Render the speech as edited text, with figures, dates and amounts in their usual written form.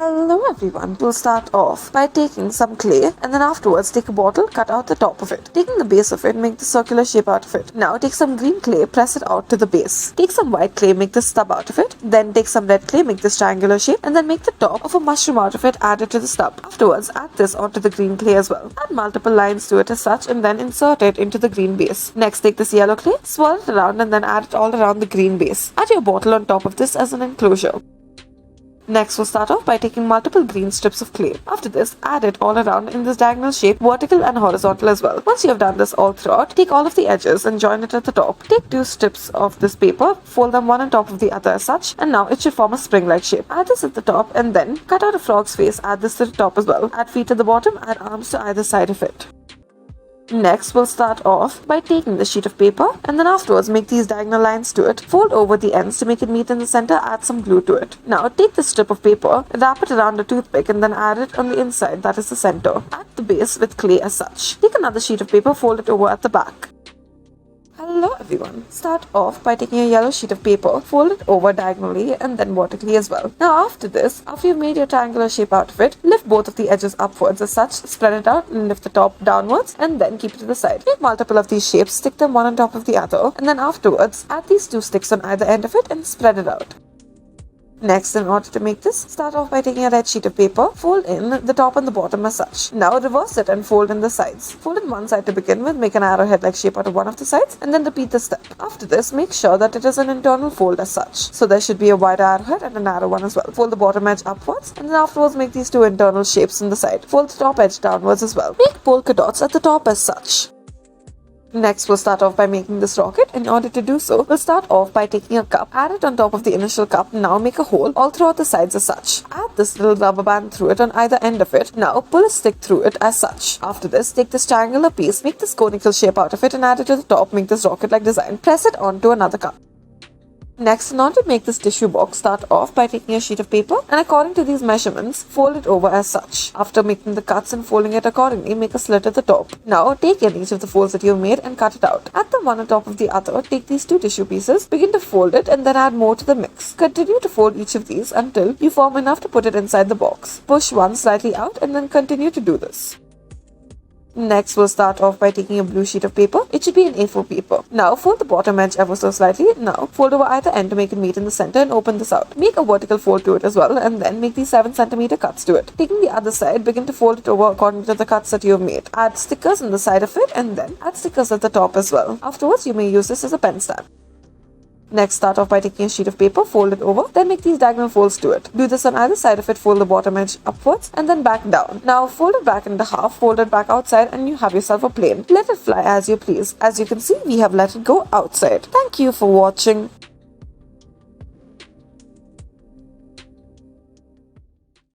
Hello everyone, we'll start off by taking some clay and then afterwards take a bottle, cut out the top of it. Taking the base of it, make the circular shape out of it. Now take some green clay, press it out to the base. Take some white clay, make the stub out of it. Then take some red clay, make this triangular shape and then make the top of a mushroom out of it, add it to the stub. Afterwards, add this onto the green clay as well. Add multiple lines to it as such and then insert it into the green base. Next, take this yellow clay, swirl it around and then add it all around the green base. Add your bottle on top of this as an enclosure. Next, we'll start off by taking multiple green strips of clay. After this, add it all around in this diagonal shape, vertical and horizontal as well. Once you have done this all throughout, take all of the edges and join it at the top. Take two strips of this paper, fold them one on top of the other as such, and now it should form a spring-like shape. Add this at the top and then cut out a frog's face, add this to the top as well. Add feet at the bottom, add arms to either side of it. Next, we'll start off by taking the sheet of paper and then afterwards make these diagonal lines to it. Fold over the ends to make it meet in the center, add some glue to it. Now, take the strip of paper, wrap it around a toothpick and then add it on the inside, that is the center. Add the base with clay as such. Take another sheet of paper, fold it over at the back. Hello everyone. Start off by taking a yellow sheet of paper, fold it over diagonally and then vertically as well. Now after this, after you've made your triangular shape out of it, lift both of the edges upwards as such, spread it out and lift the top downwards and then keep it to the side. Make multiple of these shapes, stick them one on top of the other and then afterwards, add these two sticks on either end of it and spread it out. Next, in order to make this, start off by taking a red sheet of paper, fold in the top and the bottom as such. Now reverse it and fold in the sides. Fold in one side to begin with, make an arrowhead-like shape out of one of the sides, and then repeat the step. After this, make sure that it is an internal fold as such. So there should be a wide arrowhead and a narrow one as well. Fold the bottom edge upwards, and then afterwards make these two internal shapes on the side. Fold the top edge downwards as well. Make polka dots at the top as such. Next, we'll start off by making this rocket. In order to do so, we'll start off by taking a cup, add it on top of the initial cup, now make a hole all throughout the sides as such. Add this little rubber band through it on either end of it. Now, pull a stick through it as such. After this, take this triangular piece, make this conical shape out of it and add it to the top, make this rocket-like design. Press it onto another cup. Next, in order to make this tissue box, start off by taking a sheet of paper and according to these measurements, fold it over as such. After making the cuts and folding it accordingly, make a slit at the top. Now, take in each of the folds that you've made and cut it out. Add them one on top of the other, take these two tissue pieces, begin to fold it and then add more to the mix. Continue to fold each of these until you form enough to put it inside the box. Push one slightly out and then continue to do this. Next, we'll start off by taking a blue sheet of paper. It should be an A4 paper. Now, fold the bottom edge ever so slightly. Now, fold over either end to make it meet in the center and open this out. Make a vertical fold to it as well and then make these 7cm cuts to it. Taking the other side, begin to fold it over according to the cuts that you have made. Add stickers on the side of it and then add stickers at the top as well. Afterwards, you may use this as a pen stand. Next, start off by taking a sheet of paper, fold it over, then make these diagonal folds to it. Do this on either side of it, fold the bottom edge upwards and then back down. Now, fold it back into half, fold it back outside and you have yourself a plane. Let it fly as you please. As you can see, we have let it go outside. Thank you for watching.